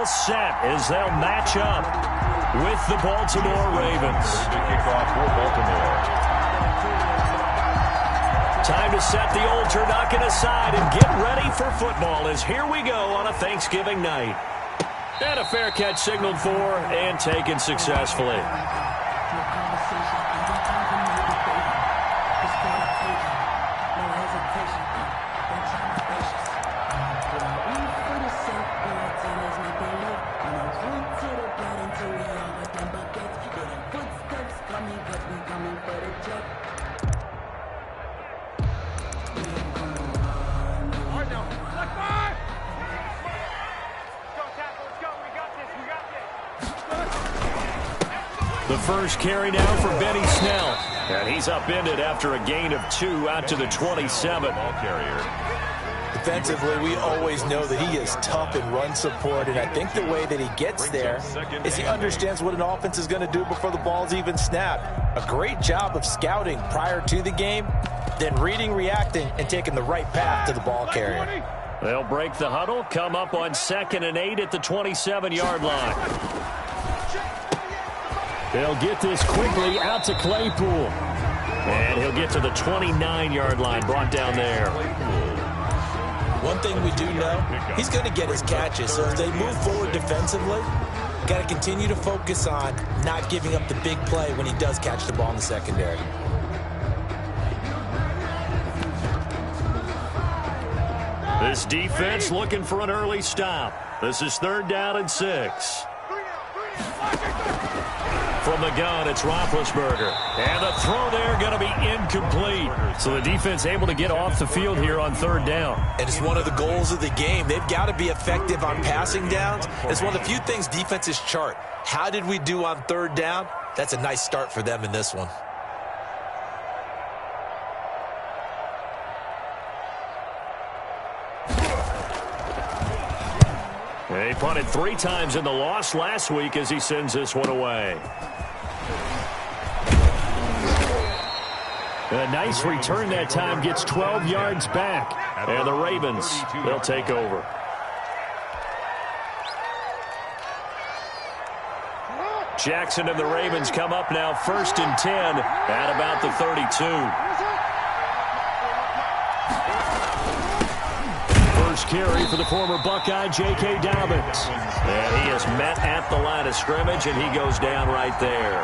set as they'll match up with the Baltimore Ravens. Kickoff for Baltimore. Time to set the old turducken aside and get ready for football as here we go on a Thanksgiving night. And a fair catch signaled for and taken successfully. The first carry now for Benny Snell. And he's upended after a gain of 2 out to the 27. Ball carrier. Defensively, we always know that he is tough in run support, and I think the way that he gets there is he understands what an offense is going to do before the ball's even snapped. A great job of scouting prior to the game, then reading, reacting, and taking the right path to the ball carrier. They'll break the huddle, come up on 2nd and 8 at the 27-yard line. They'll get this quickly out to Claypool. And he'll get to the 29-yard line, brought down there. One thing we do know, he's going to get his catches. So as they move forward defensively, got to continue to focus on not giving up the big play when he does catch the ball in the secondary. This defense looking for an early stop. This is 3rd down and 6. From the gun, it's Roethlisberger. And the throw there going to be incomplete. So the defense able to get off the field here on 3rd down. And it's one of the goals of the game. They've got to be effective on passing downs. It's one of the few things defenses chart. How did we do on 3rd down? That's a nice start for them in this one. He punted 3 times in the loss last week as he sends this one away. A nice return that time, gets 12 yards back. And the Ravens, they'll take over. Jackson and the Ravens come up now 1st and 10 at about the 32. Carry for the former Buckeye, J.K. Dobbins. And he is met at the line of scrimmage, and he goes down right there.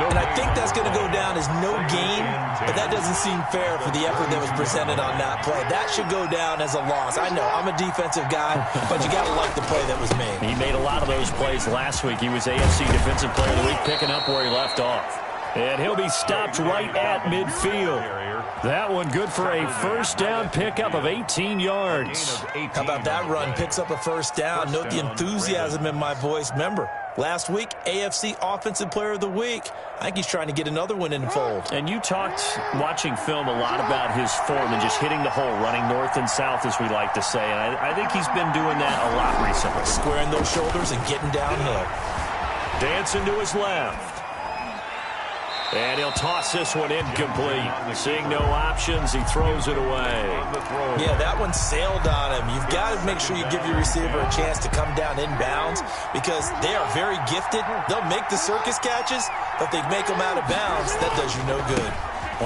And I think that's going to go down as no gain, but that doesn't seem fair for the effort that was presented on that play. That should go down as a loss. I know, I'm a defensive guy, but you got to like the play that was made. He made a lot of those plays last week. He was AFC Defensive Player of the Week, picking up where he left off. And he'll be stopped right at midfield. That one good for a 1st down pickup of 18 yards. How about that run? Picks up a 1st down. Note the enthusiasm in my voice. Remember, last week, AFC Offensive Player of the Week. I think he's trying to get another one in the fold. And you talked, watching film, a lot about his form and just hitting the hole, running north and south, as we like to say. And I think he's been doing that a lot recently. Squaring those shoulders and getting downhill. Dancing to his left. And he'll toss this one incomplete. Seeing no options, he throws it away. Yeah, that one sailed on him. You've got to make sure you give your receiver a chance to come down inbounds because they are very gifted. They'll make the circus catches, but if they make them out of bounds, that does you no good.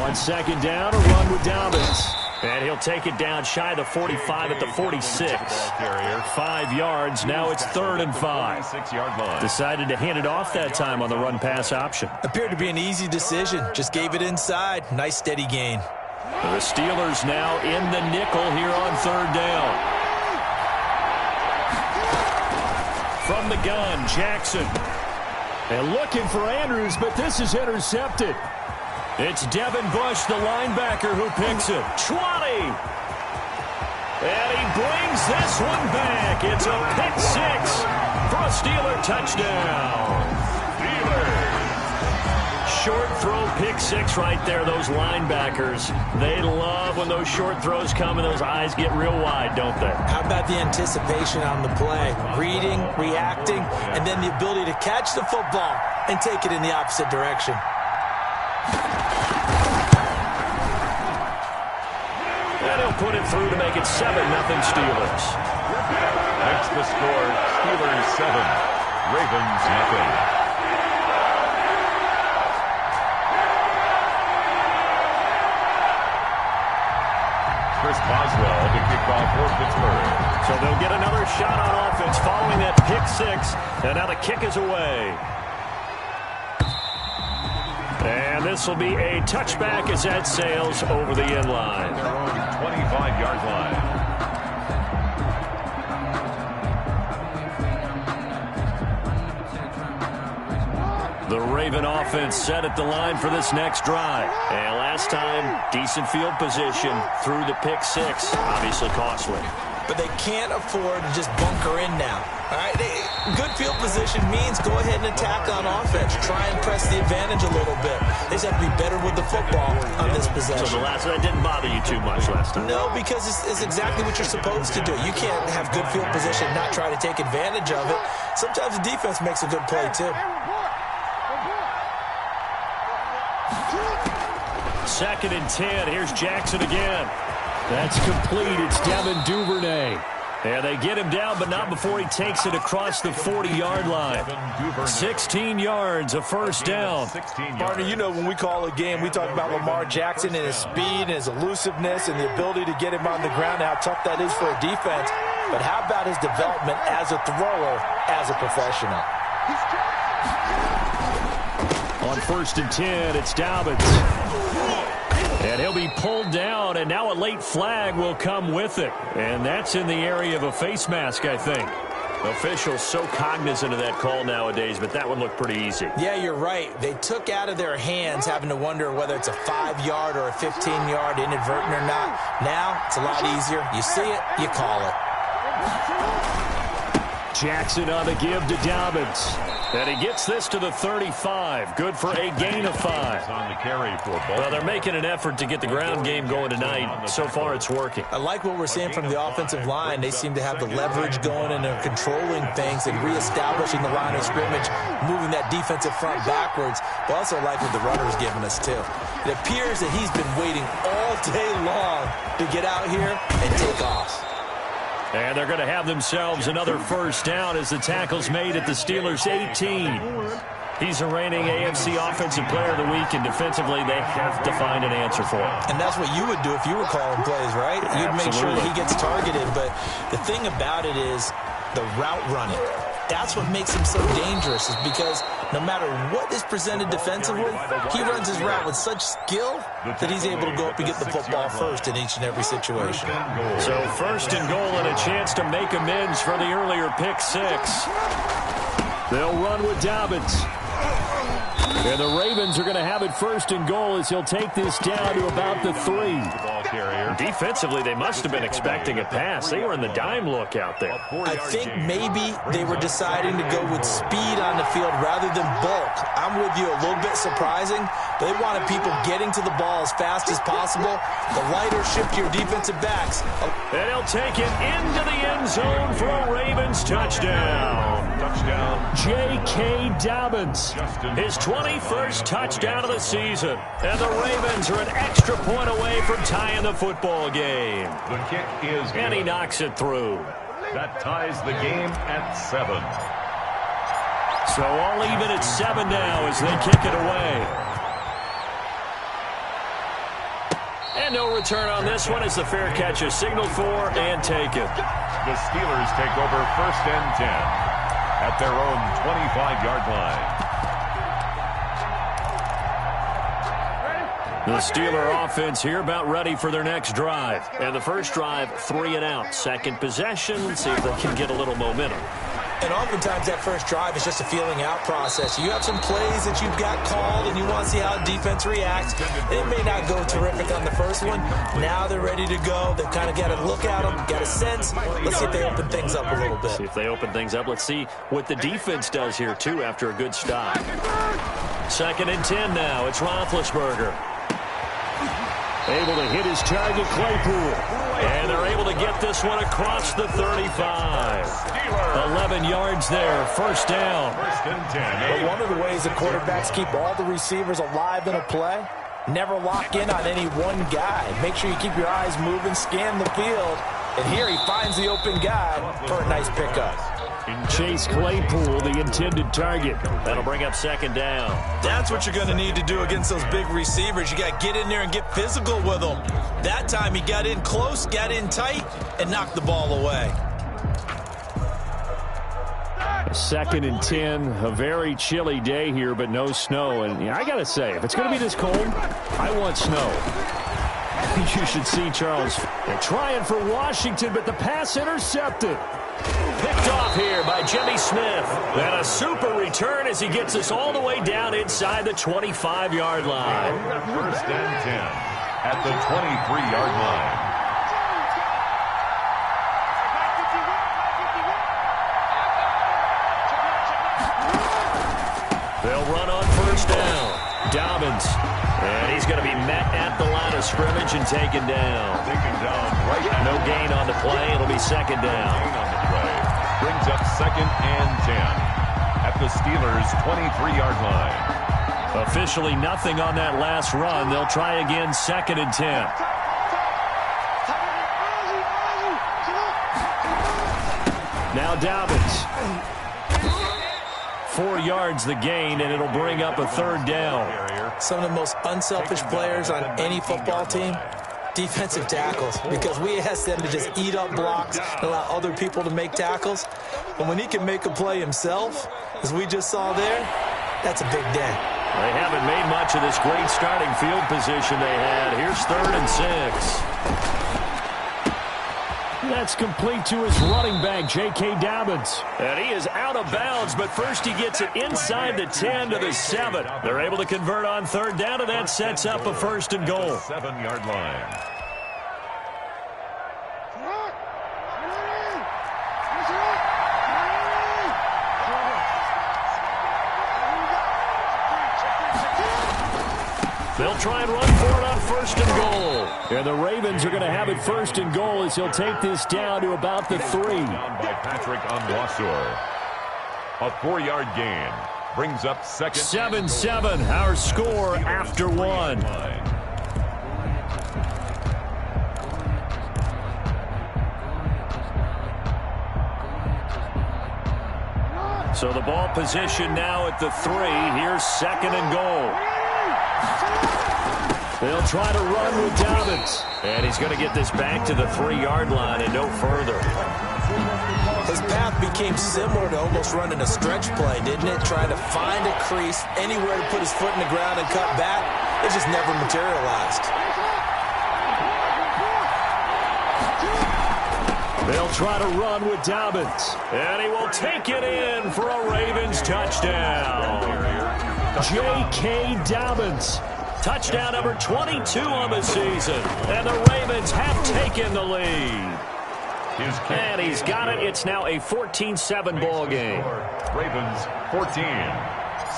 On 2nd down, a run with Dobbins. And he'll take it down shy of the 45 at the 46. 5 yards. Now it's 3rd and 5. Decided to hand it off that time on the run-pass option. Appeared to be an easy decision. Just gave it inside. Nice steady gain. The Steelers now in the nickel here on 3rd down. From the gun, Jackson. And looking for Andrews, but this is intercepted. It's Devin Bush, the linebacker, who picks it. 20. And he brings this one back. It's a pick 6 for a Steeler touchdown. Short throw, pick 6 right there. Those linebackers, they love when those short throws come and those eyes get real wide, don't they? How about the anticipation on the play? Reading, reacting, and then the ability to catch the football and take it in the opposite direction. And he'll put it through to make it 7-0 Steelers. Makes the score Steelers 7, Ravens nothing. Chris Boswell to kick off for Pittsburgh. So they'll get another shot on offense following that pick six. And now the kick is away. And this will be a touchback as that sails over the end line. Their own 25-yard line. The Raven offense set at the line for this next drive. And last time, decent field position through the pick six. Obviously costly. But they can't afford to just bunker in now. All right, good field position means go ahead and attack on offense. Try and press the advantage a little bit. They just have to be better with the football on this possession. So that didn't bother you too much last time? No, because it's exactly what you're supposed to do. You can't have good field position and not try to take advantage of it. Sometimes the defense makes a good play, too. Second and 10. Here's Jackson again. That's complete. It's Devin Duvernay. And they get him down, but not before he takes it across the 40-yard line. 16 yards, a first down. Partner, you know when we call a game, we talk about Lamar Jackson and his speed and his elusiveness and the ability to get him on the ground, how tough that is for a defense. But how about his development as a thrower, as a professional? On first and 10, it's Dobbins. And he'll be pulled down, and now a late flag will come with it. And that's in the area of a face mask, I think. Officials so cognizant of that call nowadays, but that one looked pretty easy. Yeah, you're right. They took out of their hands having to wonder whether it's a 5-yard or a 15-yard inadvertent or not. Now, it's a lot easier. You see it, you call it. Jackson on the give to Dobbins. And he gets this to the 35. Good for a gain of 5. On the carry for well, they're making an effort to get the ground game going tonight. So far, it's working. I like what we're seeing from the offensive line. They seem to have the leverage going and they're controlling things and reestablishing the line of scrimmage, moving that defensive front backwards. But also like what the runner's giving us, too. It appears that he's been waiting all day long to get out here and take off. And they're going to have themselves another first down as the tackle's made at the Steelers' 18. He's the reigning AFC Offensive Player of the Week, and defensively they have to find an answer for him. And that's what you would do if you were calling plays, right? You'd make sure that he gets targeted. But the thing about it is the route running. That's what makes him so dangerous, is because no matter what is presented defensively, he runs his route with such skill that he's able to go up and get the football first in each and every situation. So first and goal and a chance to make amends for the earlier pick six. They'll run with Dobbins. And the Ravens are going to have it first and goal as he'll take this down to about the 3. Defensively, they must have been expecting a pass. They were in the dime look out there. I think maybe they were deciding to go with speed on the field rather than bulk. I'm with you, a little bit surprising. They wanted people getting to the ball as fast as possible. The lighter shift to your defensive backs. And he'll take it into the end zone for a Ravens touchdown. J.K. Dobbins, his 21st touchdown of the season. And the Ravens are an extra point away from tying the football game. The kick is and he knocks it through. That ties the game at 7. So all even at 7 now as they kick it away. And no return on this one as the fair catch is signaled for and taken. The Steelers take over first and 10 at their own 25-yard line. The Steeler offense here about ready for their next drive. And the first drive, 3 and out. Second possession, see if they can get a little momentum. And oftentimes that first drive is just a feeling out process. You have some plays that you've got called and you want to see how defense reacts. It may not go terrific on the first one. Now they're ready to go. They've kind of got to look at them, got a sense. Let's see if they open things up a little bit. See if they open things up. Let's see what the defense does here, too, after a good stop. Second and 10 now. It's Roethlisberger. Able to hit his target, Claypool. And they're able to get this one across the 35. 11 yards there, first down. But one of the ways the quarterbacks keep all the receivers alive in a play, never lock in on any one guy. Make sure you keep your eyes moving, scan the field. And here he finds the open guy for a nice pickup. Chase Claypool, the intended target. That'll bring up second down. That's what you're going to need to do against those big receivers. You got to get in there and get physical with them. That time he got in close, got in tight, and knocked the ball away. 2nd and 10, a very chilly day here, but no snow. And I got to say, if it's going to be this cold, I want snow. You should see Charles. They're trying for Washington, but the pass intercepted. Picked off here by Jimmy Smith. And a super return as he gets us all the way down inside the 25-yard line. 1st and 10 at the 23-yard line. They'll run on 1st down. Dobbins. And he's going to be met at the line of scrimmage and taken down. No gain on the play. It'll be 2nd down. Brings up 2nd and 10 at the Steelers' 23-yard line. Officially nothing on that last run. They'll try again 2nd and 10. Now Dobbins. 4 yards the gain, and it'll bring up a 3rd down. Some of the most unselfish players on any football team, defensive tackles, because we ask them to just eat up blocks and allow other people to make tackles. But when he can make a play himself, as we just saw there, that's a big day. They haven't made much of this great starting field position they had. Here's 3rd and 6. That's complete to his running back, J.K. Dobbins. And he is out of bounds, but first he gets it inside the 10 to the 7. They're able to convert on 3rd down, and that sets up a 1st and goal. 7-yard line. They'll try and run for it on 1st and goal. And the Ravens are going to have it 1st and goal as he'll take this down to about the 3. Down by Patrick Onwuasor. A 4-yard gain. Brings up 2nd. 7-7, our score after 1. So the ball position now at the 3. Here's 2nd and goal. They'll try to run with Dobbins. And he's going to get this back to the 3-yard line and no further. His path became similar to almost running a stretch play, didn't it? Trying to find a crease, anywhere to put his foot in the ground and cut back. It just never materialized. They'll try to run with Dobbins. And he will take it in for a Ravens touchdown. J.K. Dobbins. Touchdown number 22 on the season. And the Ravens have taken the lead. And he's got it. It's now a 14-7 ball game. Ravens 14.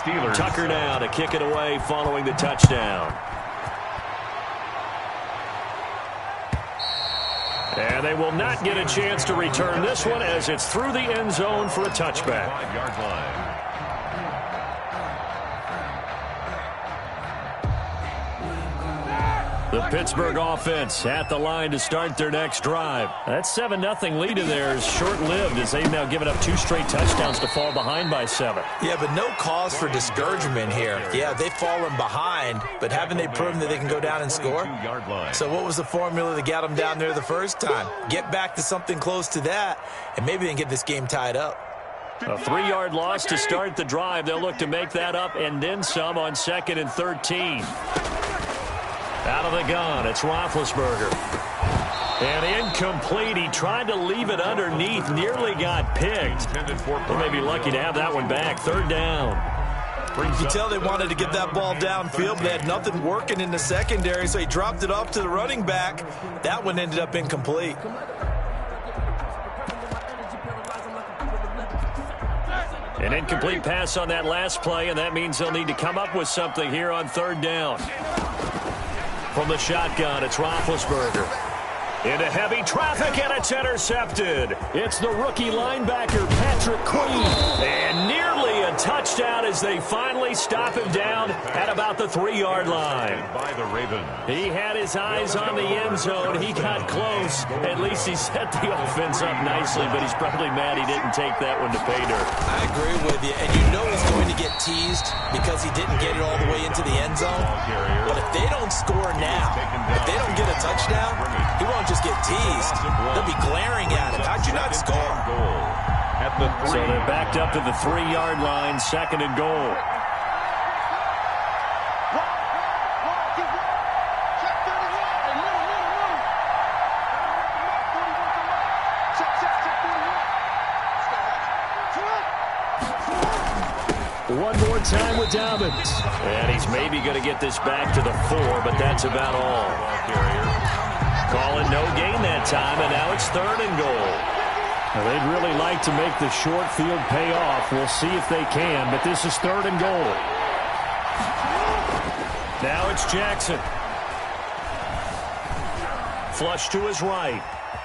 Steelers. Tucker now to kick it away following the touchdown. And they will not get a chance to return this one as it's through the end zone for a touchback. 5-yard line. The Pittsburgh offense at the line to start their next drive. That 7-0 lead in there is short-lived as they've now given up 2 straight touchdowns to fall behind by 7. Yeah, but no cause for discouragement here. Yeah, they've fallen behind, but haven't they proven that they can go down and score? So what was the formula that got them down there the first time? Get back to something close to that, and maybe they can get this game tied up. A 3-yard loss to start the drive. They'll look to make that up and then some on 2nd and 13. Out of the gun, it's Roethlisberger. And incomplete. He tried to leave it underneath, nearly got picked. They may be lucky to have that one back. 3rd down. You can tell they wanted to get that ball downfield, but they had nothing working in the secondary, so he dropped it off to the running back. That one ended up incomplete. An incomplete pass on that last play, and that means they'll need to come up with something here on 3rd down. From the shotgun, it's Roethlisberger. Into heavy traffic, and it's intercepted. It's the rookie linebacker, Patrick Queen. And nearly a touchdown. touchdown as they finally stop him down at about the 3-yard line. By the Ravens. He had his eyes on the end zone. He got close. At least he set the offense up nicely, but he's probably mad he didn't take that one to pay dirt. I agree with you, and you know he's going to get teased because he didn't get it all the way into the end zone. But if they don't score now, if they don't get a touchdown, he won't just get teased. They'll be glaring at him. How'd you not score? At the 3. So they're backed up to the 3-yard line, 2nd and goal. One more time with Dobbins. And he's maybe going to get this back to the 4, but that's about all. Call it no gain that time, and now it's 3rd and goal. Well, they'd really like to make the short field pay off. We'll see if they can, but this is 3rd and goal. Now it's Jackson. Flush to his right.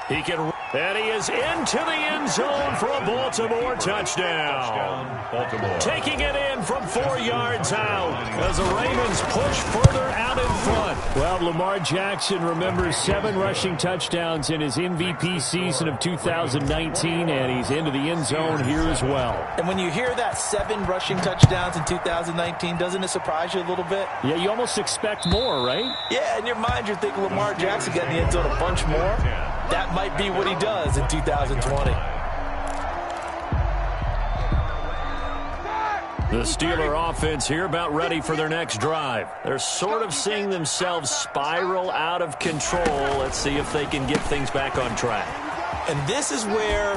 He can... And he is into the end zone for a Baltimore touchdown. Baltimore. Taking it in from 4 yards out as the Ravens push further out in front. Well, Lamar Jackson remembers 7 rushing touchdowns in his MVP season of 2019, and he's into the end zone here as well. And when you hear that 7 rushing touchdowns in 2019, doesn't it surprise you a little bit? Yeah, you almost expect more, right? Yeah, in your mind, you're thinking Lamar Jackson got in the end zone a bunch more. That might be what he does in 2020. The Steeler offense here about ready for their next drive. They're sort of seeing themselves spiral out of control. Let's see if they can get things back on track. And this is where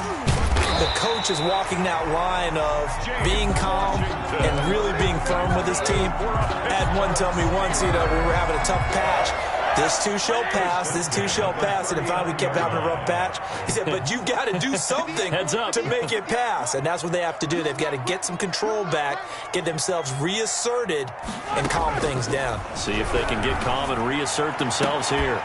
the coach is walking that line of being calm and really being firm with his team. I had one tell me once, we were having a tough patch. This too shall pass, this too shall pass. And finally we kept having a rough patch. He said, but you've got to do something to make it pass. And that's what they have to do. They've got to get some control back, get themselves reasserted, and calm things down. See if they can get calm and reassert themselves here.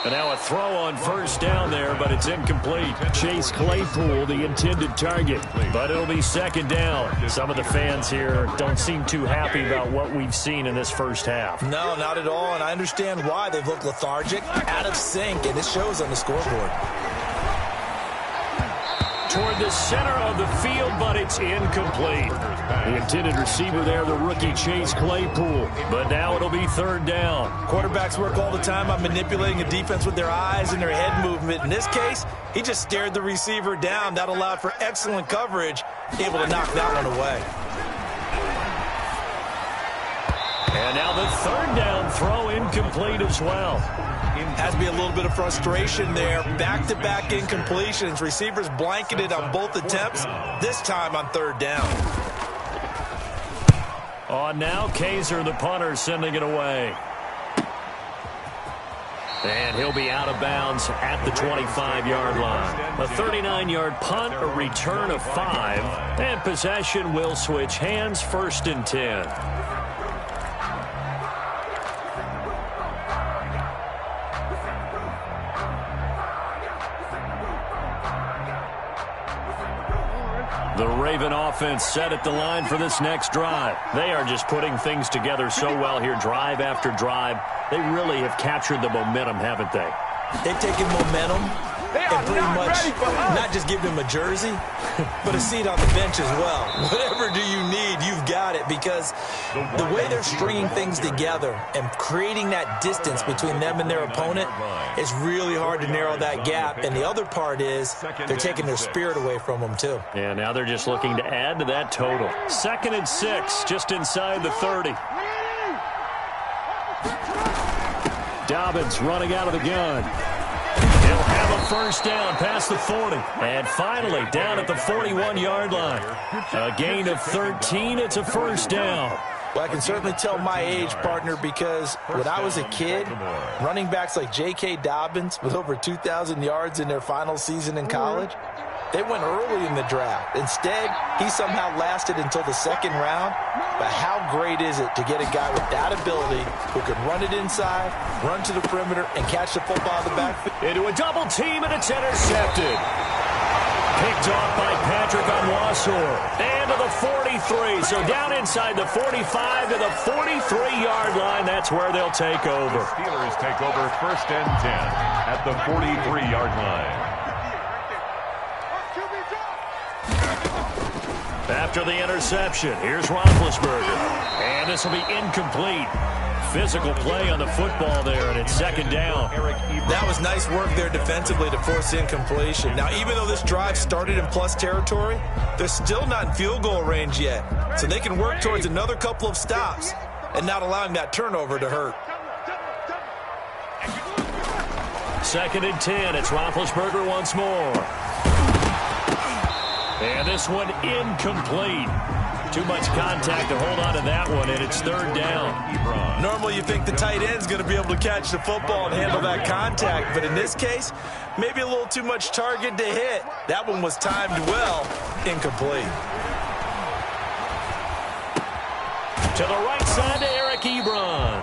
And now a throw on 1st down there, but it's incomplete. Chase Claypool, the intended target, but it'll be 2nd down. Some of the fans here don't seem too happy about what we've seen in this first half. No, not at all, and I understand why. They've looked lethargic, out of sync, and it shows on the scoreboard. Toward the center of the field, but it's incomplete. The intended receiver there, the rookie Chase Claypool. But now it'll be 3rd down. Quarterbacks work all the time on manipulating a defense with their eyes and their head movement. In this case, he just stared the receiver down. That allowed for excellent coverage, able to knock that one away. And now the 3rd down throw incomplete as well. Has to be a little bit of frustration there. Back-to-back incompletions. Receivers blanketed on both attempts, this time on 3rd down. On now, Kaiser, the punter, sending it away. And he'll be out of bounds at the 25-yard line. A 39-yard punt, a return of 5, and possession will switch hands, 1st and 10. The Raven offense set at the line for this next drive. They are just putting things together so well here, drive after drive. They really have captured the momentum, haven't they? They've taken momentum and pretty much not just give them a jersey, but a seat on the bench as well. Whatever do you need, you've got it, because the way they're stringing things together and creating that distance between them and their opponent is really hard to narrow that gap. And the other part is they're taking their spirit away from them, too. Yeah, now they're just looking to add to that total. 2nd and 6, just inside the 30. Dobbins running out of the gun. He'll have a 1st down past the 40. And finally, down at the 41-yard line. A gain of 13. It's a 1st down. Well, I can certainly tell my age, partner, because when I was a kid, running backs like J.K. Dobbins with over 2,000 yards in their final season in college, they went early in the draft. Instead, he somehow lasted until the 2nd round. But how great is it to get a guy with that ability who can run it inside, run to the perimeter, and catch the football in the backfield? Into a double team, and it's intercepted. Picked off by Patrick Onwuasor. detour. And to the 43. So down inside the 45 to the 43-yard line. That's where they'll take over. The Steelers take over 1st and 10 at the 43-yard line. After the interception, here's Roethlisberger. And this will be incomplete. Physical play on the football there, and it's 2nd down. That was nice work there defensively to force incompletion. Now, even though this drive started in plus territory, they're still not in field goal range yet. So they can work towards another couple of stops and not allowing that turnover to hurt. 2nd and 10. It's Roethlisberger once more. And this one incomplete. Too much contact to hold on to that one, and it's 3rd down. Normally you think the tight end's going to be able to catch the football and handle that contact, but in this case, maybe a little too much target to hit. That one was timed well, incomplete. To the right side to Eric Ebron.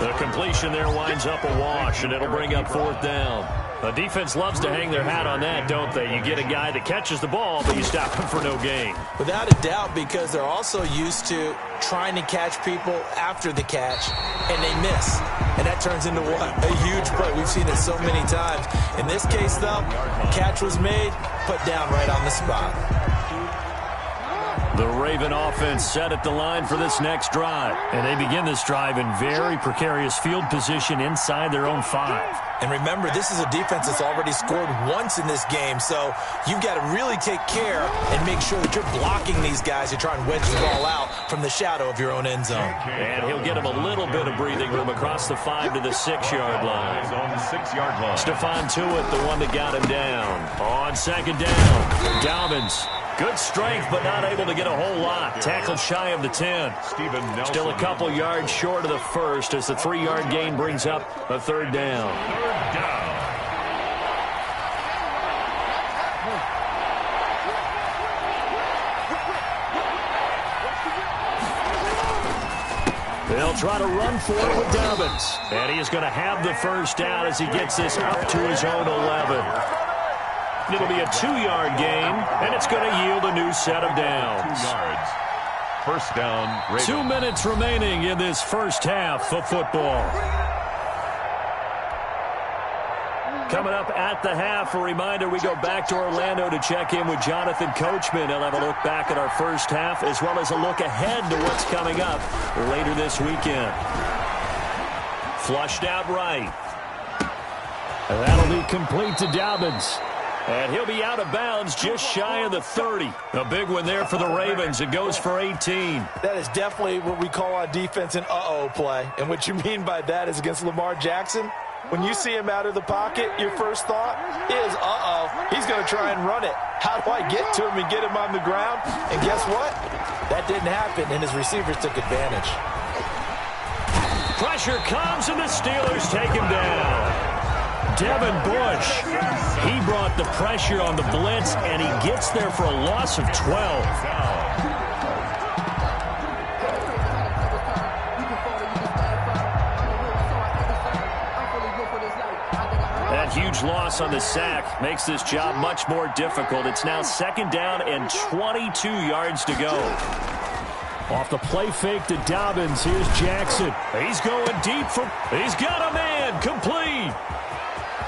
The completion there winds up a wash, and it'll bring up 4th down. The defense loves to hang their hat on that, don't they? You get a guy that catches the ball, but you stop him for no gain. Without a doubt, because they're also used to trying to catch people after the catch, and they miss. And that turns into what? A huge play. We've seen it so many times. In this case, though, catch was made, put down right on the spot. The Raven offense set at the line for this next drive. And they begin this drive in very precarious field position inside their own 5. And remember, this is a defense that's already scored once in this game, so you've got to really take care and make sure that you're blocking these guys who try and wedge the ball out from the shadow of your own end zone. And he'll get him a little bit of breathing room across the 5 to the 6-yard line. On the 6-yard line. Stephon Tuitt, the one that got him down. On 2nd down, Dobbins. Good strength, but not able to get a whole lot. Tackled shy of the 10. Still a couple yards short of the first as the 3-yard gain brings up a 3rd down. 3rd down. They'll try to run for it with Dobbins. And he is going to have the first down as he gets this up to his own 11. It'll be a 2-yard gain, and it's going to yield a new set of downs. 2 yards. 1st down, Ravens. 2 minutes remaining in this first half of football. Coming up at the half, a reminder, we go back to Orlando to check in with Jonathan Coachman. He'll have a look back at our first half as well as a look ahead to what's coming up later this weekend. Flushed out right. And that'll be complete to Dobbins. And he'll be out of bounds just shy of the 30. A big one there for the Ravens. It goes for 18. That is definitely what we call on defense an uh-oh play. And what you mean by that is against Lamar Jackson, when you see him out of the pocket, your first thought is, uh-oh, he's going to try and run it. How do I get to him and get him on the ground? And guess what? That didn't happen, and his receivers took advantage. Pressure comes, and the Steelers take him down. Devin Bush, he brought the pressure on the blitz, and he gets there for a loss of 12. That huge loss on the sack makes this job much more difficult. It's now 2nd down and 22 yards to go. Off the play fake to Dobbins, here's Jackson. He's going deep he's got a man, complete.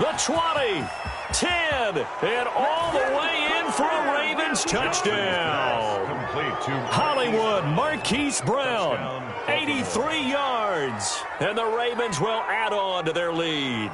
The 20, 10, and all the way in for a Ravens touchdown. Complete to Hollywood Marquise Brown, 83 yards. And the Ravens will add on to their lead.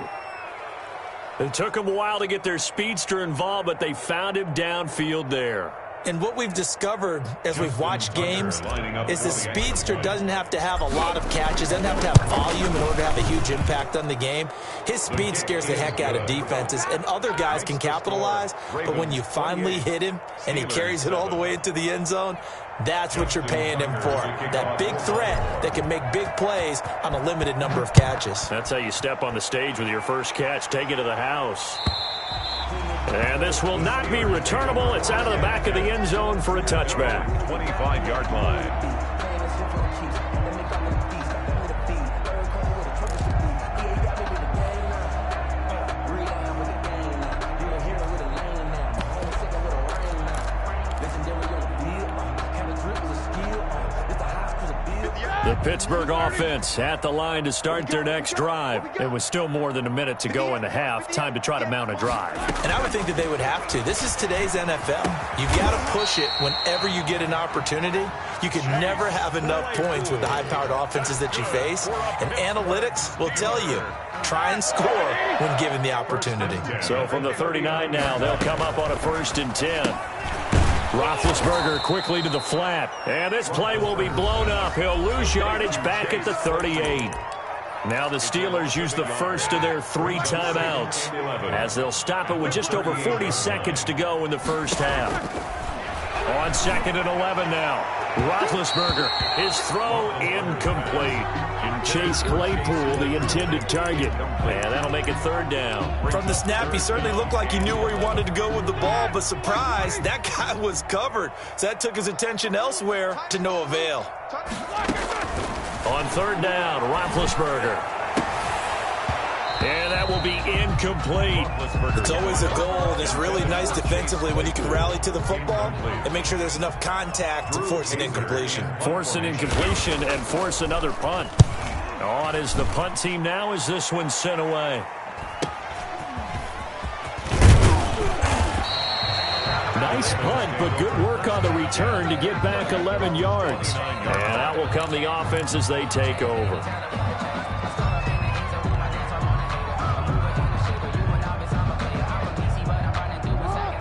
It took them a while to get their speedster involved, but they found him downfield there. And what we've discovered as we've watched games is the speedster doesn't have to have a lot of catches, doesn't have to have volume in order to have a huge impact on the game. His speed scares the heck out of defenses, and other guys can capitalize, but when you finally hit him and he carries it all the way into the end zone, that's what you're paying him for. That big threat that can make big plays on a limited number of catches. That's how you step on the stage with your first catch. Take it to the house. And this will not be returnable. It's out of the back of the end zone for a touchback. 25-yard line. The Pittsburgh offense at the line to start their next drive. It was still more than a minute to go in the half. Time to try to mount a drive. And I would think that they would have to. This is today's NFL. You've got to push it whenever you get an opportunity. You can never have enough points with the high-powered offenses that you face. And analytics will tell you, try and score when given the opportunity. So from the 39 now, they'll come up on a 1st and 10. Roethlisberger quickly to the flat. And this play will be blown up. He'll lose yardage back at the 38. Now the Steelers use the first of their 3 timeouts as they'll stop it with just over 40 seconds to go in the first half. On 2nd and 11 now. Roethlisberger, his throw incomplete. Chase Claypool, the intended target. And that'll make it 3rd down. From the snap, he certainly looked like he knew where he wanted to go with the ball, but surprise, that guy was covered. So that took his attention elsewhere to no avail. On 3rd down, Roethlisberger. And that will be incomplete. It's always a goal, and it's really nice defensively when you can rally to the football and make sure there's enough contact to force an incompletion. Force an incompletion and force another punt. On is the punt team now as this one's sent away. Nice punt, but good work on the return to get back 11 yards. And out will come the offense as they take over.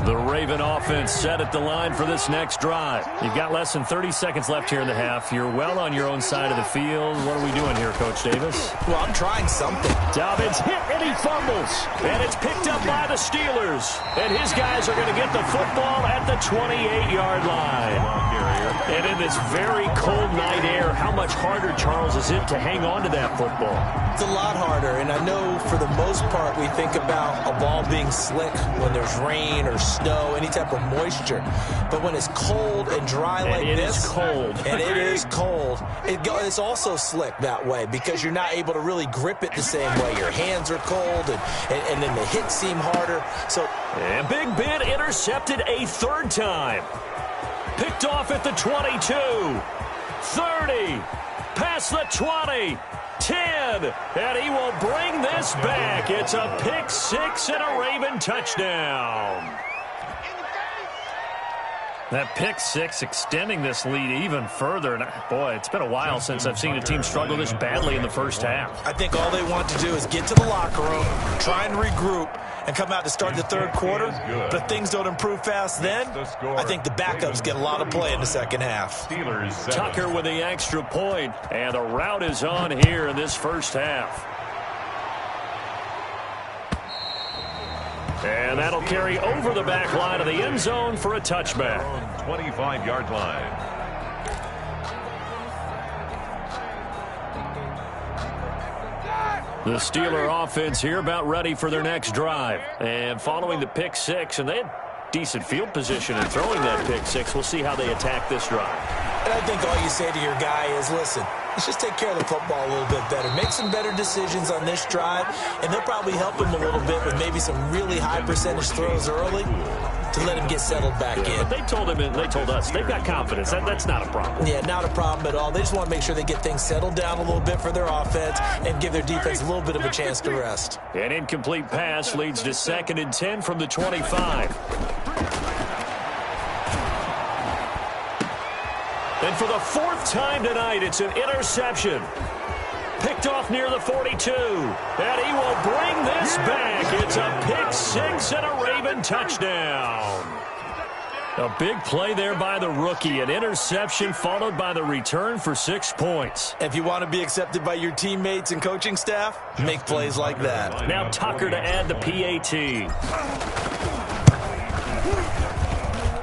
The Raven offense set at the line for this next drive. You've got less than 30 seconds left here in the half. You're well on your own side of the field. What are we doing here, Coach Davis? Well, I'm trying something. Dobbins hit and he fumbles. And it's picked up by the Steelers. And his guys are going to get the football at the 28-yard line. And in this very cold night air, how much harder, Charles, is it to hang on to that football? It's a lot harder, and I know for the most part we think about a ball being slick when there's rain or snow, any type of moisture. But when it's cold and dry like this, it is cold, it's also slick that way because you're not able to really grip it the same way. Your hands are cold, and then the hits seem harder. And Big Ben intercepted a 3rd time. Picked off at the 22, 30, past the 20, 10, and he will bring this back. It's a pick 6 and a Raven touchdown. That pick 6 extending this lead even further. And boy, it's been a while since I've seen a team struggle this badly in the first half. I think all they want to do is get to the locker room, try and regroup, and come out to start the 3rd quarter. But if things don't improve fast then, I think the backups get a lot of play in the second half. Tucker with the extra point, and the route is on here in this first half. And that'll carry over the back line of the end zone for a touchback. 25-yard line. The Steeler offense here about ready for their next drive. And following the pick 6, and they had decent field position in throwing that pick 6. We'll see how they attack this drive. And I think all you say to your guy is, listen, let's just take care of the football a little bit better. Make some better decisions on this drive, and they'll probably help him a little bit with maybe some really high percentage throws early to let him get settled back in. But they told him, and they told us, they've got confidence. That's not a problem. Yeah, not a problem at all. They just want to make sure they get things settled down a little bit for their offense and give their defense a little bit of a chance to rest. An incomplete pass leads to 2nd and 10 from the 25. And for the 4th time tonight, it's an interception. Picked off near the 42. And he will bring this back. It's a pick 6 and a Raven touchdown. A big play there by the rookie. An interception followed by the return for 6 points. If you want to be accepted by your teammates and coaching staff, make plays like that. Now Tucker to add the PAT.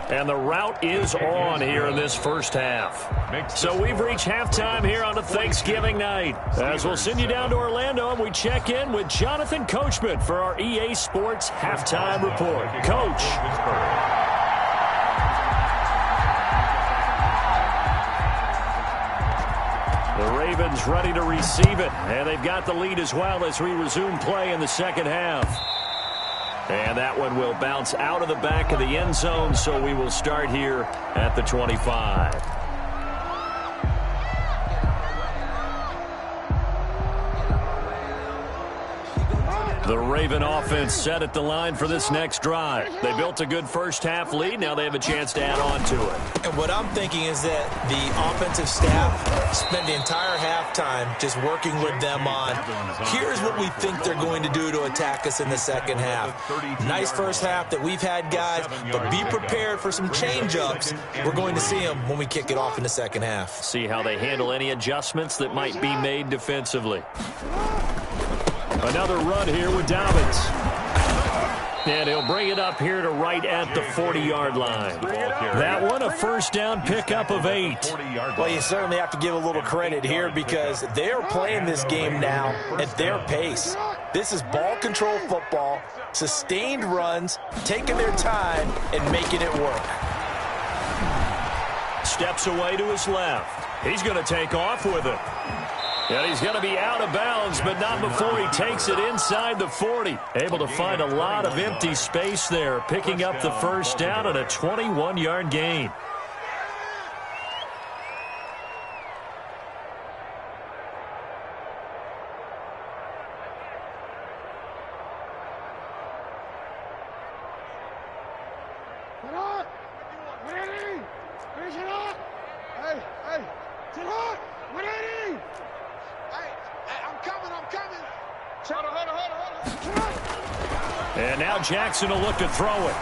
And the route is on here in this first half. So we've reached halftime here on a Thanksgiving night. As we'll send you down to Orlando and we check in with Jonathan Coachman for our EA Sports Halftime Report. Coach. The Ravens ready to receive it. And they've got the lead as well as we resume play in the second half. And that one will bounce out of the back of the end zone, so we will start here at the 25. The Raven offense set at the line for this next drive. They built a good first-half lead. Now they have a chance to add on to it. And what I'm thinking is that the offensive staff spent the entire halftime just working with them on, here's what we think they're going to do to attack us in the second half. Nice first half that we've had, guys, but be prepared for some change-ups. We're going to see them when we kick it off in the second half. See how they handle any adjustments that might be made defensively. Another run here with Dobbins. And he'll bring it up here to right at the 40-yard line. That one a first down pickup of 8. Well, you certainly have to give a little credit here because they're playing this game now at their pace. This is ball control football, sustained runs, taking their time and making it work. Steps away to his left. He's going to take off with it. And he's going to be out of bounds, but not before he takes it inside the 40. Able to find a lot of empty space there, picking up the first down at a 21-yard gain. And now Jackson will look to throw it.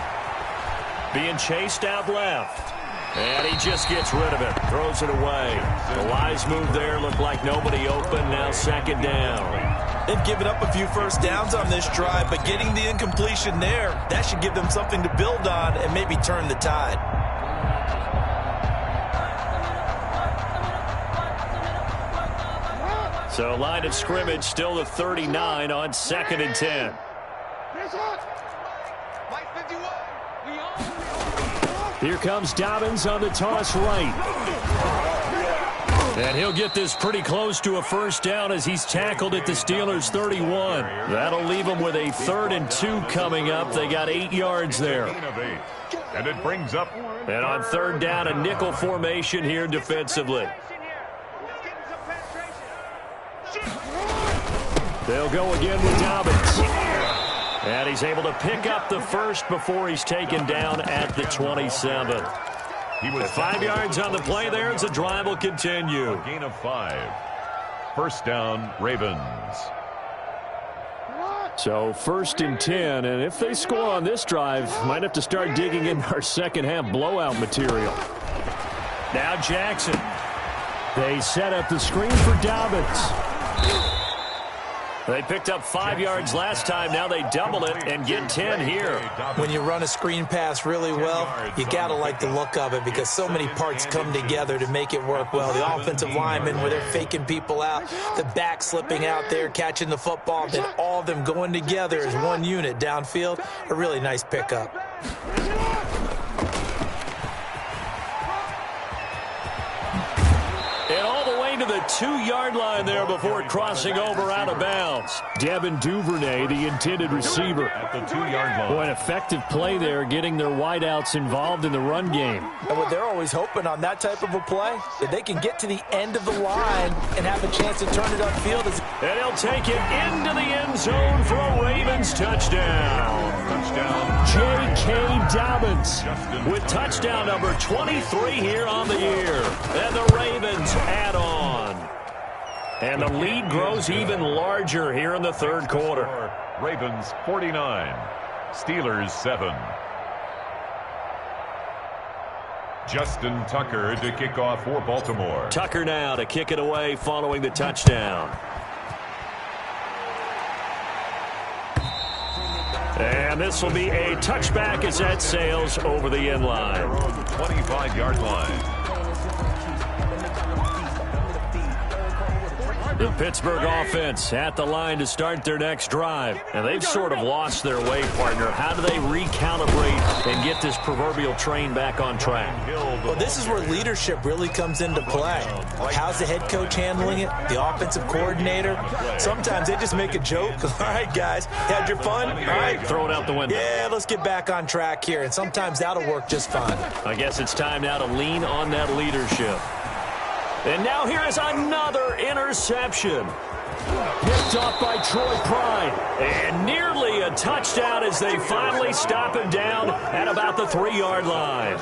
Being chased out left. And he just gets rid of it. Throws it away. The wise move there. Looked like nobody open. Now second down. They've given up a few first downs on this drive, but getting the incompletion there, that should give them something to build on and maybe turn the tide. So line of scrimmage still the 39 on 2nd and 10. Here comes Dobbins on the toss right. And he'll get this pretty close to a first down as he's tackled at the Steelers' 31. That'll leave them with a 3rd and 2 coming up. They got 8 yards there. And it brings up. And on 3rd down, a nickel formation here defensively. They'll go again with Dobbins. And he's able to pick up the first before he's taken down at the 27. He was 5 yards on the play there as the drive will continue. A gain of 5. First down, Ravens. So 1st and 10, and if they score on this drive, might have to start digging in our second half blowout material. Now Jackson. They set up the screen for Dobbins. They picked up 5 yards last time. Now they double it and get 10 here. When you run a screen pass really well, you got to like the look of it because so many parts come together to make it work well. The offensive linemen where they're faking people out, the back slipping out there, catching the football, then all of them going together as one unit downfield. A really nice pickup. To the 2-yard line there before crossing over out of bounds. Devin Duvernay, the intended receiver. At the 2-yard line. Boy, an effective play there, getting their wideouts involved in the run game. And what they're always hoping on that type of a play, that they can get to the end of the line and have a chance to turn it upfield. And he'll take it into the end zone for a Ravens touchdown. J.K. Dobbins with touchdown number 23 here on the year. And the Ravens add on. And the lead grows even larger here in the 3rd quarter. Ravens 49, Steelers 7. Justin Tucker to kick off for Baltimore. Tucker now to kick it away following the touchdown. And this will be a touchback as that sails over the end line. 25-yard line. The Pittsburgh offense at the line to start their next drive. And they've sort of lost their way, partner. How do they recalibrate and get this proverbial train back on track? Well, this is where leadership really comes into play. How's the head coach handling it? The offensive coordinator? Sometimes they just make a joke. All right, guys, had your fun? All right. Throw it out the window. Yeah, let's get back on track here. And sometimes that'll work just fine. I guess it's time now to lean on that leadership. And now here is another interception. Picked off by Troy Pride. And nearly a touchdown as they finally stop him down at about the 3-yard line.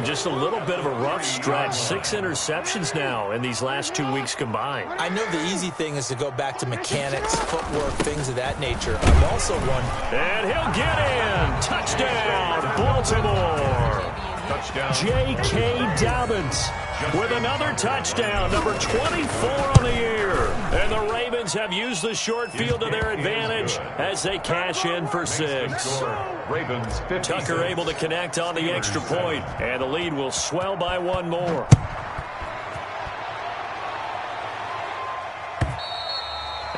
Just a little bit of a rough stretch. 6 interceptions now in these last 2 weeks combined. I know the easy thing is to go back to mechanics, footwork, things of that nature. I'm also one. And he'll get in. Touchdown, Baltimore. Touchdown. J.K. Dobbins with another touchdown, number 24 on the year. And the Ravens have used the short field to their advantage as they cash in for 6. Ravens 56. Tucker able to connect on the extra point, and the lead will swell by 1 more.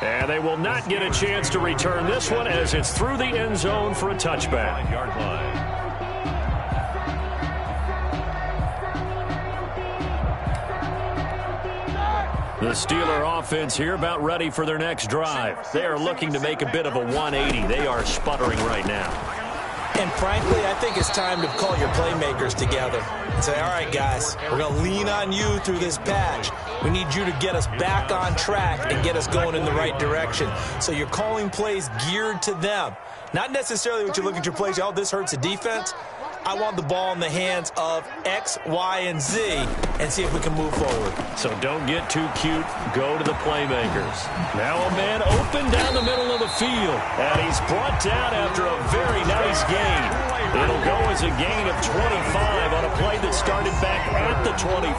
And they will not get a chance to return this one as it's through the end zone for a touchback. 9-yard line. The Steeler offense here about ready for their next drive. They are looking to make a bit of a 180. They are sputtering right now. And frankly, I think it's time to call your playmakers together and say, all right, guys, we're going to lean on you through this patch. We need you to get us back on track and get us going in the right direction. So you're calling plays geared to them. Not necessarily what you look at your plays, oh, this hurts the defense. I want the ball in the hands of X, Y, and Z and see if we can move forward. So don't get too cute. Go to the playmakers. Now a man open down the middle of the field. And he's brought down after a very nice gain. It'll go as a gain of 25 on a play that started back at the 25.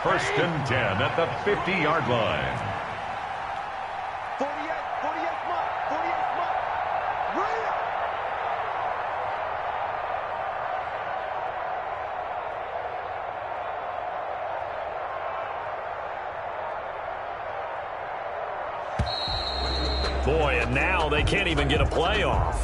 First and 10 at the 50-yard line. Boy, and now they can't even get a play off.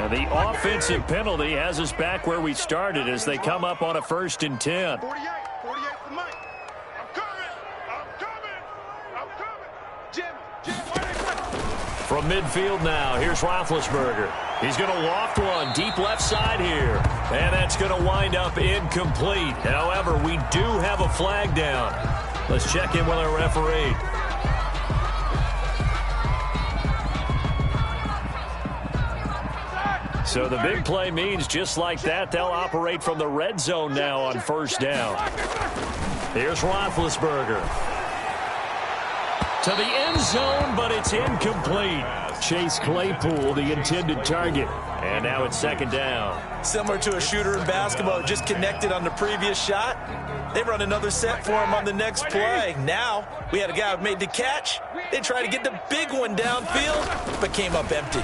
And the offensive penalty has us back where we started as they come up on a 1st and 10. 48 for Mike. I'm coming. Jim, From midfield now, here's Roethlisberger. He's going to loft one deep left side here. And that's going to wind up incomplete. However, we do have a flag down. Let's check in with our referee. So the big play means just like that, they'll operate from the red zone now on 1st down. Here's Roethlisberger. To the end zone, but it's incomplete. Chase Claypool, the intended target. And now it's 2nd down. Similar to a shooter in basketball, just connected on the previous shot. They run another set for him on the next play. Now, we had a guy who made the catch. They tried to get the big one downfield, but came up empty.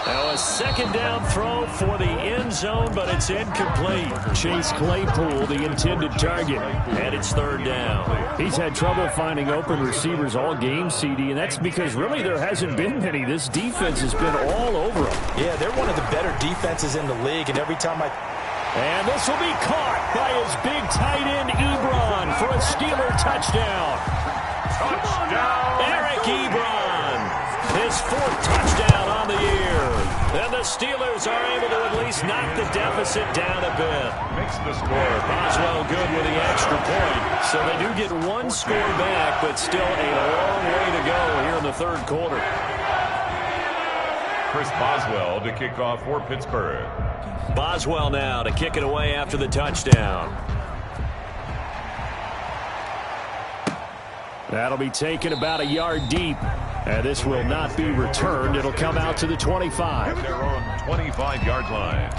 Now a 2nd down throw for the end zone, but it's incomplete. Chase Claypool, the intended target, and it's 3rd down. He's had trouble finding open receivers all game, CD, and that's because really there hasn't been many. This defense has been all over them. Yeah, they're one of the better defenses in the league, and every time And this will be caught by his big tight end, Ebron, for a Steeler touchdown. Touchdown! Eric Ebron, his 4th touchdown on the year. And the Steelers are able to at least knock the deficit down a bit. Makes the score. Boswell good with the extra point. So they do get 1 score back, but still a long way to go here in the 3rd quarter. Chris Boswell to kick off for Pittsburgh. Boswell now to kick it away after the touchdown. That'll be taken about a yard deep. And this will not be returned. It'll come out to the 25. At their own 25-yard line.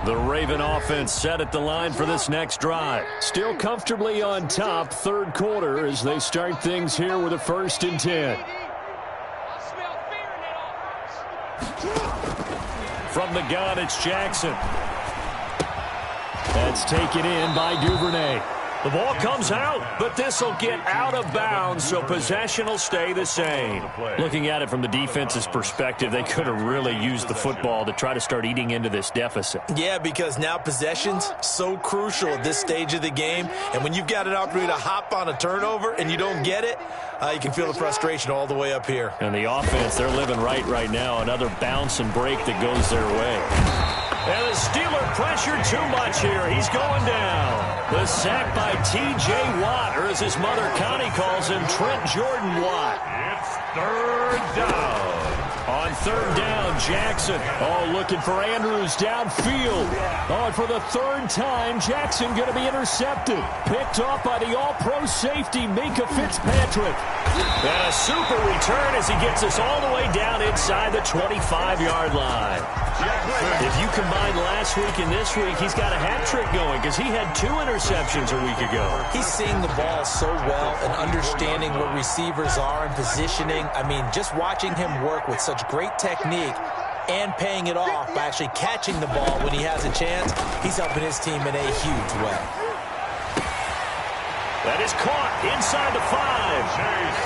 The Raven offense set at the line for this next drive. Still comfortably on top, 3rd quarter as they start things here with a 1st and 10. From the gun, it's Jackson. That's taken in by Duvernay. The ball comes out, but this will get out of bounds, so possession will stay the same. Looking at it from the defense's perspective, they could have really used the football to try to start eating into this deficit. Yeah, because now possession's so crucial at this stage of the game, and when you've got an opportunity to hop on a turnover and you don't get it, you can feel the frustration all the way up here. And the offense, they're living right now. Another bounce and break that goes their way. And the Steeler pressure too much here. He's going down. The sack by T.J. Watt, or as his mother Connie calls him, Trent Jordan Watt. It's third down. On third down, Jackson. Oh, looking for Andrews downfield. Oh, and for the third time, Jackson going to be intercepted. Picked off by the all-pro safety, Minka Fitzpatrick. And a super return as he gets us all the way down inside the 25-yard line. If you combine last week and this week, he's got a hat trick going because he had 2 interceptions a week ago. He's seeing the ball so well and understanding where receivers are and positioning. I mean, just watching him work with such great technique and paying it off by actually catching the ball when he has a chance, he's helping his team in a huge way. That is caught inside the 5.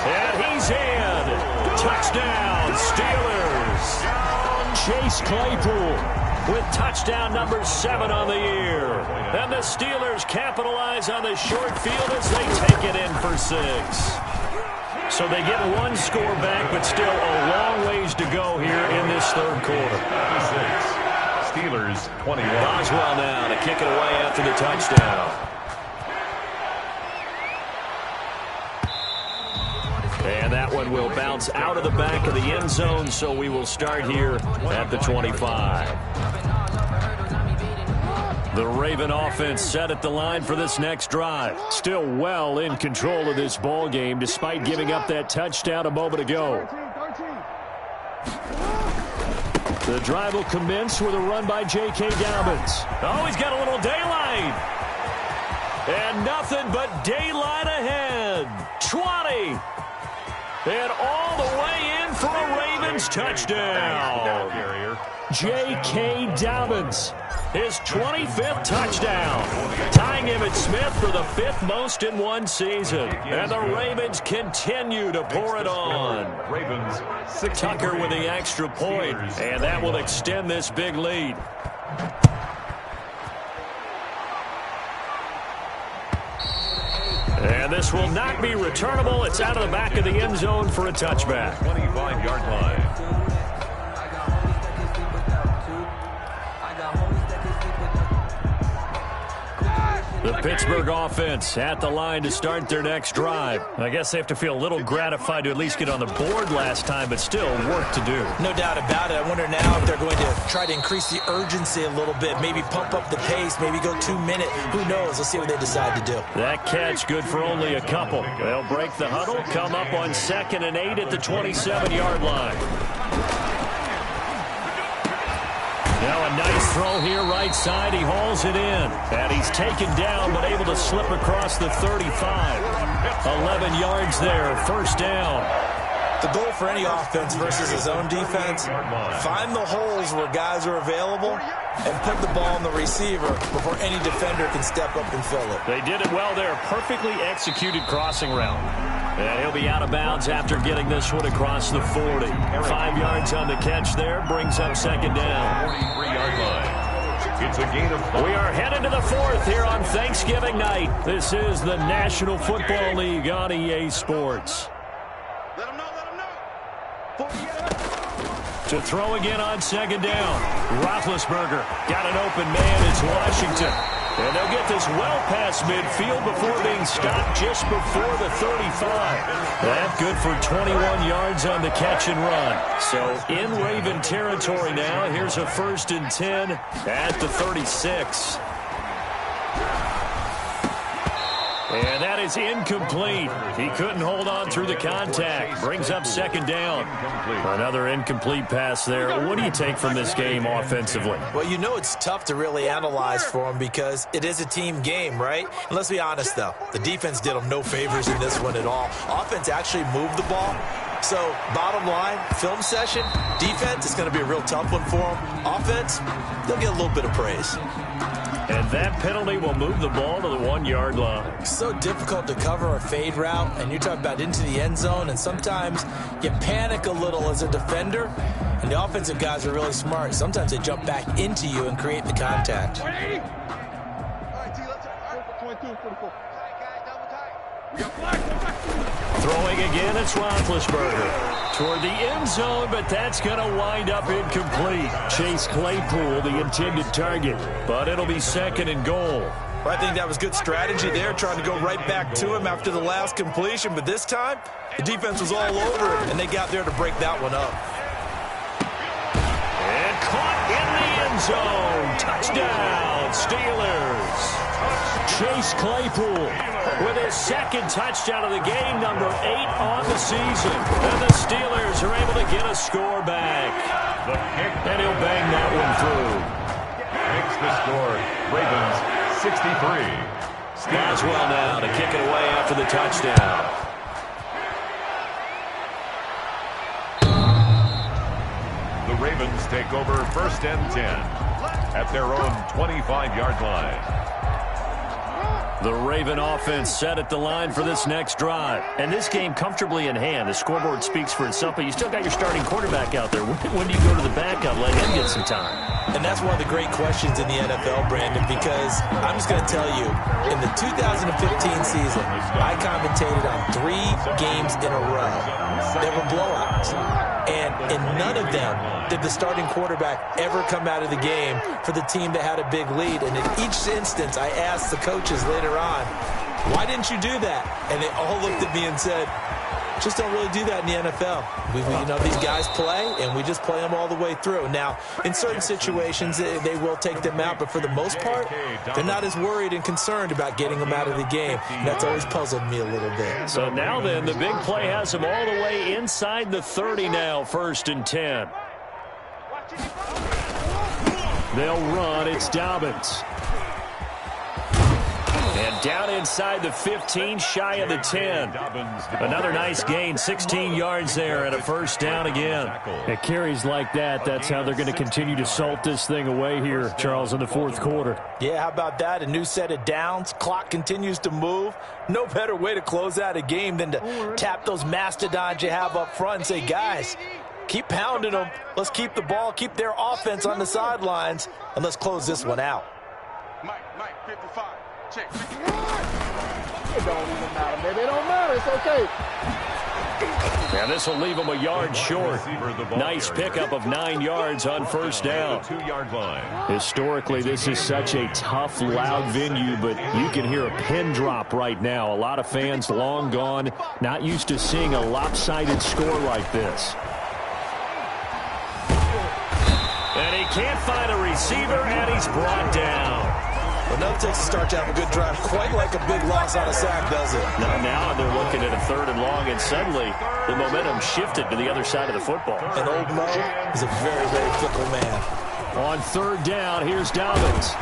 And he's in. Touchdown, Steelers. Chase Claypool with touchdown number 7 on the year. And the Steelers capitalize on the short field as they take it in for 6. So they get 1 score back, but still a long ways to go here in this third quarter. Steelers 21. Boswell now to kick it away after the touchdown. And that one will bounce out of the back of the end zone, so we will start here at the 25. The Raven offense set at the line for this next drive. Still well in control of this ball game, despite giving up that touchdown a moment ago. The drive will commence with a run by J.K. Dobbins. Oh, he's got a little daylight. And nothing but daylight ahead. 20. And all the way in for a Ravens touchdown. J.K. Dobbins, his 25th touchdown, tying him at Smith for the 5th most in one season. And the Ravens continue to pour it on. Tucker with the extra point, and that will extend this big lead. And this will not be returnable. It's out of the back of the end zone for a touchback. 25-yard line. The Pittsburgh offense at the line to start their next drive. I guess they have to feel a little gratified to at least get on the board last time, but still work to do. No doubt about it. I wonder now if they're going to try to increase the urgency a little bit, maybe pump up the pace, maybe go 2 minute. Who knows? Let's see what they decide to do. That catch good for only a couple. They'll break the huddle, come up on 2nd and 8 at the 27-yard line. Now a nice throw here right side. He hauls it in. And he's taken down but able to slip across the 35. 11 yards there. First down. The goal for any offense versus his own defense, find the holes where guys are available and put the ball on the receiver before any defender can step up and fill it. They did it well there. Perfectly executed crossing route. And he'll be out of bounds after getting this one across the 40. 5 yards on the catch there. Brings up 2nd down. 43-yard line. It's a gain of 5. We are headed to the 4th here on Thanksgiving night. This is the National Football League on EA Sports. Let him know, let him know. To throw again on 2nd down. Roethlisberger got an open man. It's Washington. And they'll get this well past midfield before being stopped just before the 35. That good for 21 yards on the catch and run. So in Raven territory now. Here's a 1st and 10 at the 36. And that is incomplete. He couldn't hold on through the contact. Brings up 2nd down. Another incomplete pass there. What do you take from this game offensively? Well, you know it's tough to really analyze for him because it is a team game, right? And let's be honest, though. The defense did them no favors in this one at all. Offense actually moved the ball. So, bottom line, film session, defense is going to be a real tough one for them. Offense, they'll get a little bit of praise. And that penalty will move the ball to the 1-yard line. So difficult to cover a fade route, and you're talking about into the end zone, and sometimes you panic a little as a defender, and the offensive guys are really smart. Sometimes they jump back into you and create the contact. Throwing again, it's Roethlisberger. Toward the end zone, but that's going to wind up incomplete. Chase Claypool, the intended target, but it'll be 2nd and goal. Well, I think that was good strategy there, trying to go right back to him after the last completion, but this time, the defense was all over him, and they got there to break that one up. And caught in the end zone. Touchdown, Steelers. Chase Claypool with his 2nd touchdown of the game, number 8 on the season. And the Steelers are able to get a score back. And he'll bang that one through. Makes the score. Ravens 63. Boswell now to kick it away after the touchdown. The Ravens take over 1st and 10 at their own 25-yard line. The Raven offense set at the line for this next drive. And this game comfortably in hand. The scoreboard speaks for itself, but you still got your starting quarterback out there. When do you go to the backup, let him get some time? And that's one of the great questions in the NFL, Brandon, because I'm just going to tell you, in the 2015 season, I commentated on 3 games in a row. They were blowouts. And in none of them did the starting quarterback ever come out of the game for the team that had a big lead. And in each instance, I asked the coaches later on, why didn't you do that? And they all looked at me and said, just don't really do that in the NFL. You know, these guys play, and we just play them all the way through. Now, in certain situations, they will take them out, but for the most part, they're not as worried and concerned about getting them out of the game. And that's always puzzled me a little bit. So now then, the big play has them all the way inside the 30 now, 1st and 10. They'll run. It's Dobbins. And down inside the 15, shy of the 10. Another nice gain, 16 yards there and a 1st down again. At carries like that, that's how they're going to continue to salt this thing away here, Charles, in the 4th quarter. Yeah, how about that? A new set of downs. Clock continues to move. No better way to close out a game than to tap those mastodons you have up front and say, guys, keep pounding them. Let's keep the ball, keep their offense on the sidelines, and let's close this one out. Mike, 55. Check. It don't even matter, baby. It don't matter. It's okay. Now this will leave them a yard short. Nice pickup of 9 yards on 1st down. 2-yard line. Historically, this is such a tough, loud venue, but you can hear a pin drop right now. A lot of fans long gone, not used to seeing a lopsided score like this. And he can't find a receiver, and he's brought down. Well, nothing takes a start to have a good drive, quite like a big loss on a sack, does it? Now they're looking at a 3rd and long, and suddenly the momentum shifted to the other side of the football. And old Mo is a very, very fickle man. On 3rd down, here's Dobbins.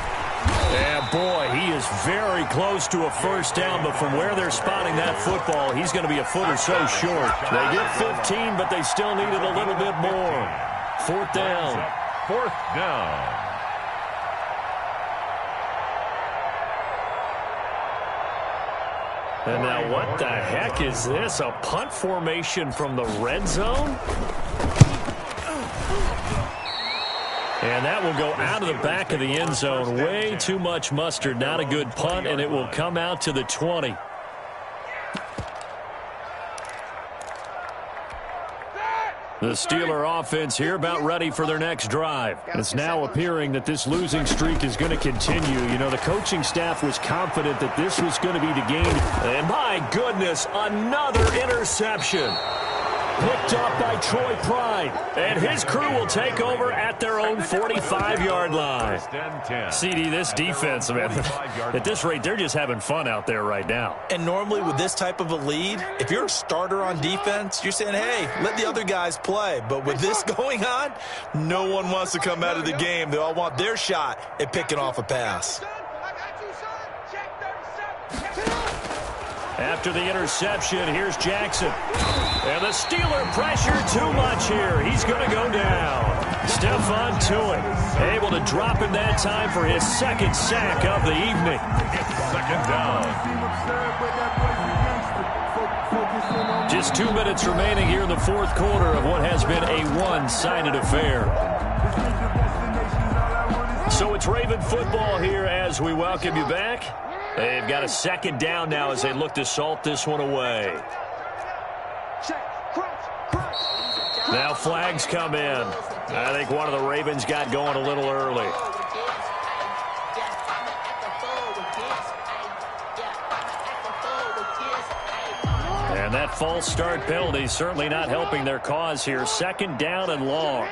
And boy, he is very close to a 1st down, but from where they're spotting that football, he's going to be a foot or so short. They get 15, but they still needed a little bit more. 4th down. 4th down. And now what the heck is this? A punt formation from the red zone? And that will go out of the back of the end zone. Way too much mustard. Not a good punt, and it will come out to the 20. The Steeler offense here about ready for their next drive. It's now appearing that this losing streak is going to continue. You know, the coaching staff was confident that this was going to be the game. And my goodness, another interception. Picked up by Troy Pride. And his crew will take over at their own 45-yard line. CD, this defense, man, at this rate, they're just having fun out there right now. And normally with this type of a lead, if you're a starter on defense, you're saying, hey, let the other guys play. But with this going on, no one wants to come out of the game. They all want their shot at picking off a pass. After the interception, here's Jackson. And the Steeler pressure too much here. He's going to go down. Stephon Tuitt able to drop him that time for his second sack of the evening. Second down. Just 2 minutes remaining here in the fourth quarter of what has been a one-sided affair. So it's Raven football here as we welcome you back. They've got a second down now as they look to salt this one away. Now flags come in. I think one of the Ravens got going a little early. And that false start penalty certainly not helping their cause here. Second down and long.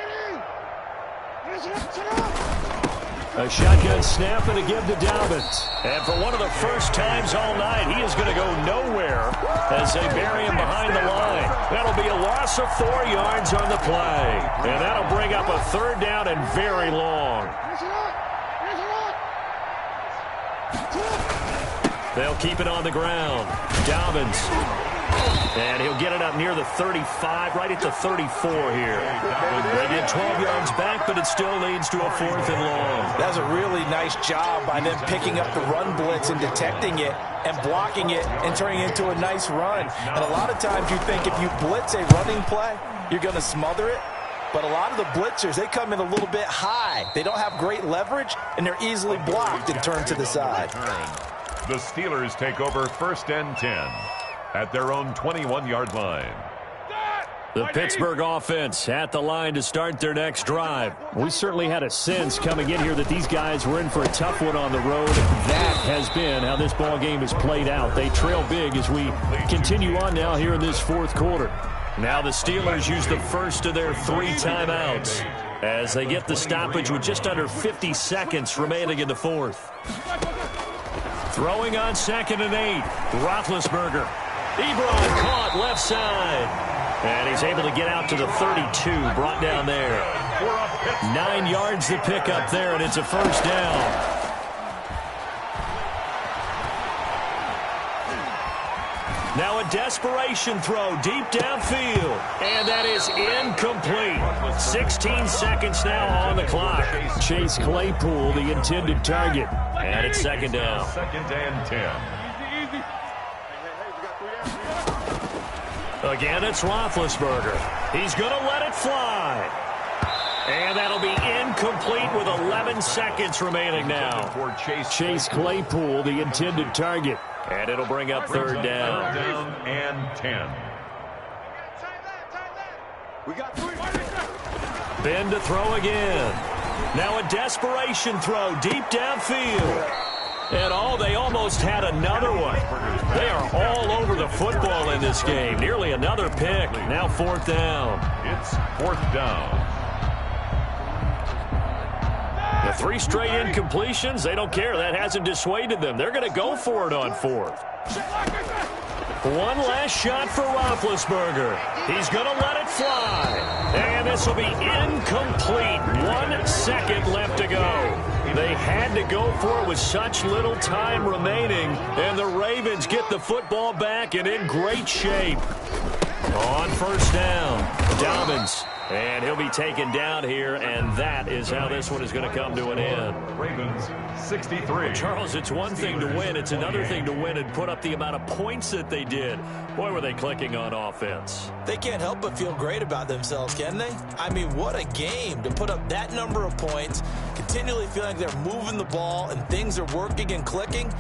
A shotgun snap and a give to Dobbins. And for one of the first times all night, he is going to go nowhere as they bury him behind the line. That'll be a loss of 4 yards on the play. And that'll bring up a third down and very long. They'll keep it on the ground. Dobbins. And he'll get it up near the 35, right at the 34 here. They get 12 yards back, but it still leads to a fourth and long. That's a really nice job by them picking up the run blitz and detecting it and blocking it and turning it into a nice run. And a lot of times you think if you blitz a running play, you're going to smother it. But a lot of the blitzers, they come in a little bit high. They don't have great leverage, and they're easily blocked and turned to the side. The Steelers take over first and 10 at their own 21-yard line. The Pittsburgh offense at the line to start their next drive. We certainly had a sense coming in here that these guys were in for a tough one on the road. That has been how this ball game has played out. They trail big as we continue on now here in this fourth quarter. Now the Steelers use the first of their 3 timeouts as they get the stoppage with just under 50 seconds remaining in the fourth. Throwing on 2nd and 8. Roethlisberger. Ebron caught left side. And he's able to get out to the 32. Brought down there. 9 yards to pick up there, and it's a first down. Now a desperation throw deep downfield. And that is incomplete. 16 seconds now on the clock. Chase Claypool, the intended target. And it's second down. Second and 10. Again, it's Roethlisberger. He's going to let it fly. And that'll be incomplete with 11 seconds remaining now. For Chase Claypool, the intended target. And it'll bring up third down. Down and 10. We got 3. Ben to throw again. Now a desperation throw deep downfield. And they almost had another one. They are all over the football in this game. Nearly another pick. Now fourth down. It's fourth down. The 3 straight incompletions, they don't care. That hasn't dissuaded them. They're going to go for it on fourth. One last shot for Roethlisberger. He's going to let it fly. And this will be incomplete. 1 second left to go. They had to go for it with such little time remaining. And the Ravens get the football back and in great shape. On first down, Dobbins. And he'll be taken down here, and that is how this one is going to come to an end. Ravens 63. Well, Charles, it's one thing to win. It's another thing to win and put up the amount of points that they did. Boy, were they clicking on offense. They can't help but feel great about themselves, can they? I mean, what a game to put up that number of points, continually feeling like they're moving the ball and things are working and clicking.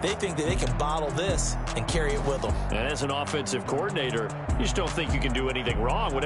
They think that they can bottle this and carry it with them. And as an offensive coordinator, you just don't think you can do anything wrong. Whatever